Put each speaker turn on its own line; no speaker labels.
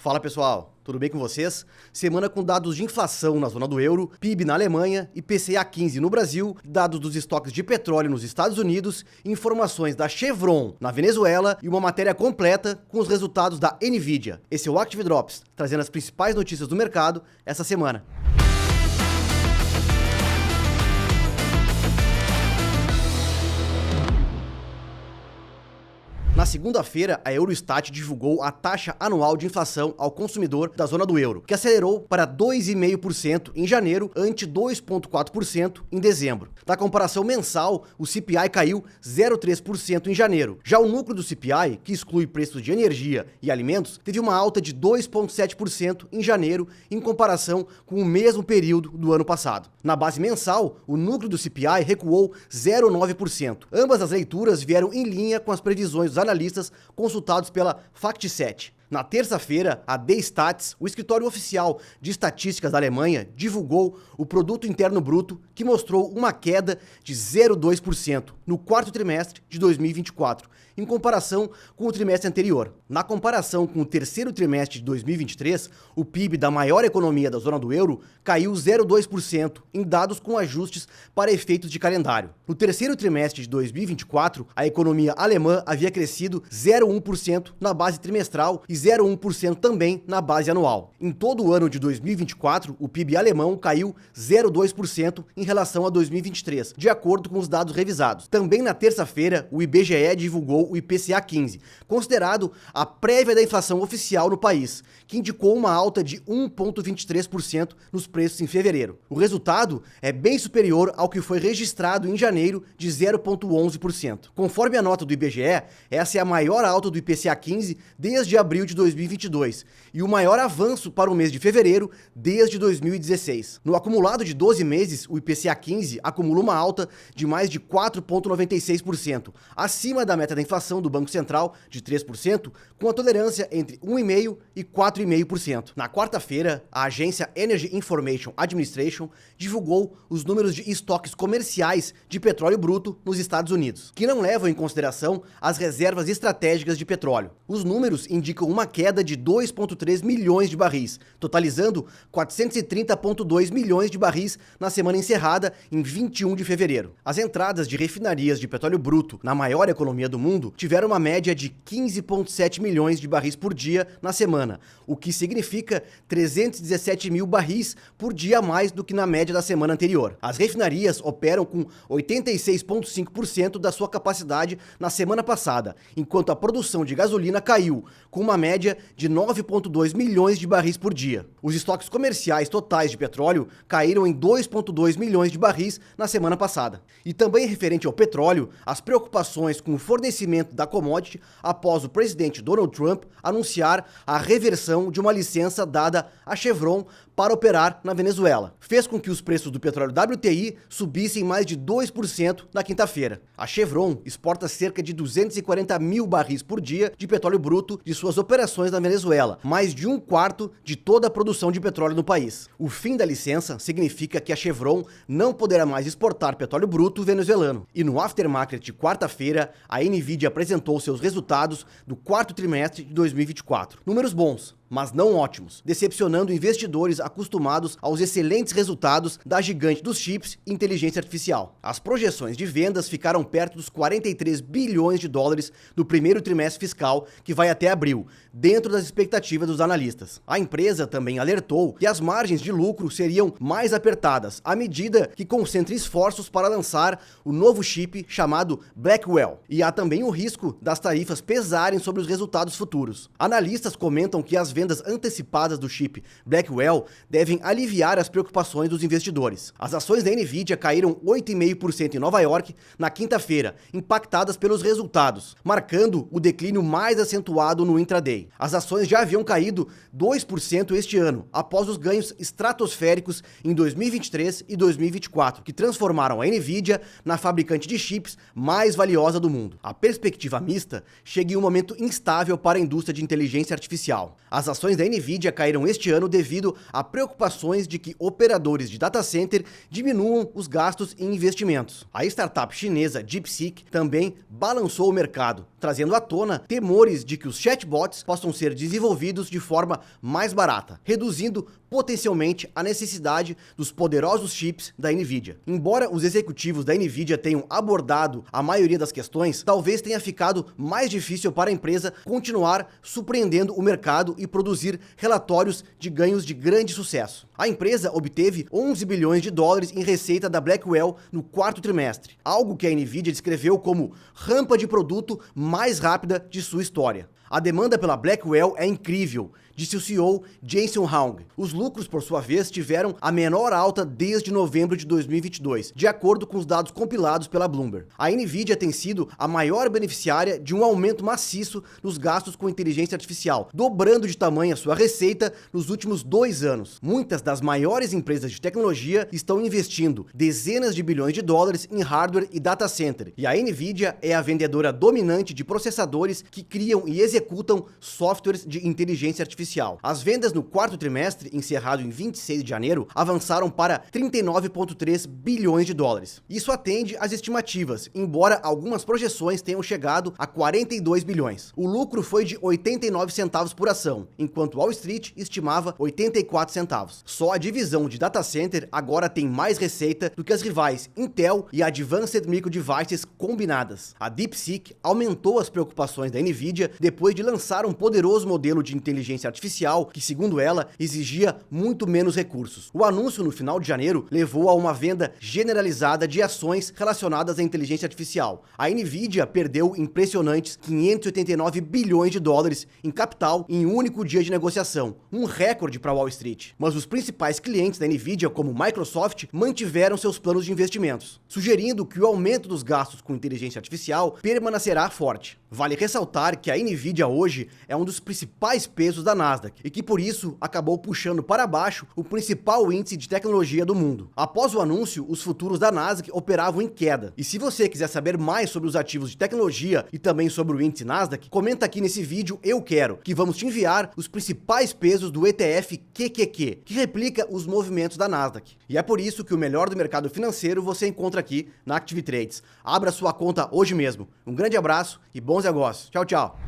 Fala pessoal, tudo bem com vocês? Semana com dados de inflação na zona do euro, PIB na Alemanha, IPCA 15 no Brasil, dados dos estoques de petróleo nos Estados Unidos, informações da Chevron na Venezuela e uma matéria completa com os resultados da Nvidia. Esse é o Active Drops, trazendo as principais notícias do mercado essa semana. Na segunda-feira, a Eurostat divulgou a taxa anual de inflação ao consumidor da zona do euro, que acelerou para 2,5% em janeiro, ante 2,4% em dezembro. Na comparação mensal, o CPI caiu 0,3% em janeiro. Já o núcleo do CPI, que exclui preços de energia e alimentos, teve uma alta de 2,7% em janeiro, em comparação com o mesmo período do ano passado. Na base mensal, o núcleo do CPI recuou 0,9%. Ambas as leituras vieram em linha com as previsões dos analistas consultados pela FactSet. Na terça-feira, a D-Stats, o escritório oficial de estatísticas da Alemanha, divulgou o Produto Interno Bruto, que mostrou uma queda de 0,2% no quarto trimestre de 2024, em comparação com o trimestre anterior. Na comparação com o terceiro trimestre de 2023, o PIB da maior economia da zona do euro caiu 0,2% em dados com ajustes para efeitos de calendário. No terceiro trimestre de 2024, a economia alemã havia crescido 0,1% na base trimestral e 0,1% também na base anual. Em todo o ano de 2024, o PIB alemão caiu 0,2% em relação a 2023, de acordo com os dados revisados. Também na terça-feira, o IBGE divulgou o IPCA 15, considerado a prévia da inflação oficial no país, que indicou uma alta de 1,23% nos preços em fevereiro. O resultado é bem superior ao que foi registrado em janeiro, de 0,11%. Conforme a nota do IBGE, essa é a maior alta do IPCA 15 desde abril de 2022 e o maior avanço para o mês de fevereiro desde 2016. No acumulado de 12 meses, o IPCA 15 acumula uma alta de mais de 4,96%, acima da meta da inflação do Banco Central de 3%, com a tolerância entre 1,5% e 4,5%. Na quarta-feira, a agência Energy Information Administration divulgou os números de estoques comerciais de petróleo bruto nos Estados Unidos, que não levam em consideração as reservas estratégicas de petróleo. Os números indicam uma queda de 2,3 milhões de barris, totalizando 430,2 milhões de barris na semana encerrada em 21 de fevereiro. As entradas de refinarias de petróleo bruto na maior economia do mundo tiveram uma média de 15,7 milhões de barris por dia na semana, o que significa 317 mil barris por dia a mais do que na média da semana anterior. As refinarias operam com 86,5% da sua capacidade na semana passada, enquanto a produção de gasolina caiu, com uma média de 9,2 milhões de barris por dia. Os estoques comerciais totais de petróleo caíram em 2,2 milhões de barris na semana passada. E também referente ao petróleo, as preocupações com o fornecimento da commodity após o presidente Donald Trump anunciar a reversão de uma licença dada à Chevron para operar na Venezuela fez com que os preços do petróleo WTI subissem mais de 2% na quinta-feira. A Chevron exporta cerca de 240 mil barris por dia de petróleo bruto de suas operações na Venezuela, mais de um quarto de toda a produção de petróleo no país. O fim da licença significa que a Chevron não poderá mais exportar petróleo bruto venezuelano. E no aftermarket de quarta-feira, a Nvidia apresentou seus resultados do quarto trimestre de 2024. Números bons, mas não ótimos, decepcionando investidores acostumados aos excelentes resultados da gigante dos chips e inteligência artificial. As projeções de vendas ficaram perto dos 43 bilhões de dólares no primeiro trimestre fiscal, que vai até abril, dentro das expectativas dos analistas. A empresa também alertou que as margens de lucro seriam mais apertadas à medida que concentra esforços para lançar o novo chip chamado Blackwell. E há também o risco das tarifas pesarem sobre os resultados futuros. Analistas comentam que as vendas antecipadas do chip Blackwell devem aliviar as preocupações dos investidores. As ações da Nvidia caíram 8,5% em Nova York na quinta-feira, impactadas pelos resultados, marcando o declínio mais acentuado no intraday. As ações já haviam caído 2% este ano, após os ganhos estratosféricos em 2023 e 2024, que transformaram a Nvidia na fabricante de chips mais valiosa do mundo. A perspectiva mista chega em um momento instável para a indústria de inteligência artificial. As ações da Nvidia caíram este ano devido a preocupações de que operadores de data center diminuam os gastos em investimentos. A startup chinesa DeepSeek também balançou o mercado, trazendo à tona temores de que os chatbots possam ser desenvolvidos de forma mais barata, reduzindo potencialmente a necessidade dos poderosos chips da Nvidia. Embora os executivos da Nvidia tenham abordado a maioria das questões, talvez tenha ficado mais difícil para a empresa continuar surpreendendo o mercado e produzir relatórios de ganhos de grande sucesso. A empresa obteve 11 bilhões de dólares em receita da Blackwell no quarto trimestre, algo que a Nvidia descreveu como rampa de produto mais rápida de sua história. A demanda pela Blackwell é incrível, disse o CEO Jensen Huang. Os lucros, por sua vez, tiveram a menor alta desde novembro de 2022, de acordo com os dados compilados pela Bloomberg. A Nvidia tem sido a maior beneficiária de um aumento maciço nos gastos com inteligência artificial, dobrando de tamanho a sua receita nos últimos 2 anos. Muitas das maiores empresas de tecnologia estão investindo dezenas de bilhões de dólares em hardware e data center, e a Nvidia é a vendedora dominante de processadores que criam e executam softwares de inteligência artificial. As vendas no quarto trimestre, encerrado em 26 de janeiro, avançaram para 39,3 bilhões de dólares. Isso atende às estimativas, embora algumas projeções tenham chegado a 42 bilhões. O lucro foi de 89 centavos por ação, enquanto Wall Street estimava 84 centavos. Só a divisão de data center agora tem mais receita do que as rivais Intel e Advanced Micro Devices combinadas. A DeepSeek aumentou as preocupações da Nvidia depois de lançar um poderoso modelo de inteligência artificial que, segundo ela, exigia muito menos recursos. O anúncio no final de janeiro levou a uma venda generalizada de ações relacionadas à inteligência artificial. A Nvidia perdeu impressionantes 589 bilhões de dólares em capital em um único dia de negociação, um recorde para Wall Street. Mas os principais clientes da Nvidia, como Microsoft, mantiveram seus planos de investimentos, sugerindo que o aumento dos gastos com inteligência artificial permanecerá forte. Vale ressaltar que a Nvidia hoje é um dos principais pesos da Nasdaq e que por isso acabou puxando para baixo o principal índice de tecnologia do mundo. Após o anúncio, os futuros da Nasdaq operavam em queda. E se você quiser saber mais sobre os ativos de tecnologia e também sobre o índice Nasdaq, comenta aqui nesse vídeo Eu Quero, que vamos te enviar os principais pesos do ETF QQQ, que replica os movimentos da Nasdaq. E é por isso que o melhor do mercado financeiro você encontra aqui na Active Trades. Abra sua conta hoje mesmo. Um grande abraço e bons negócios. Tchau, tchau.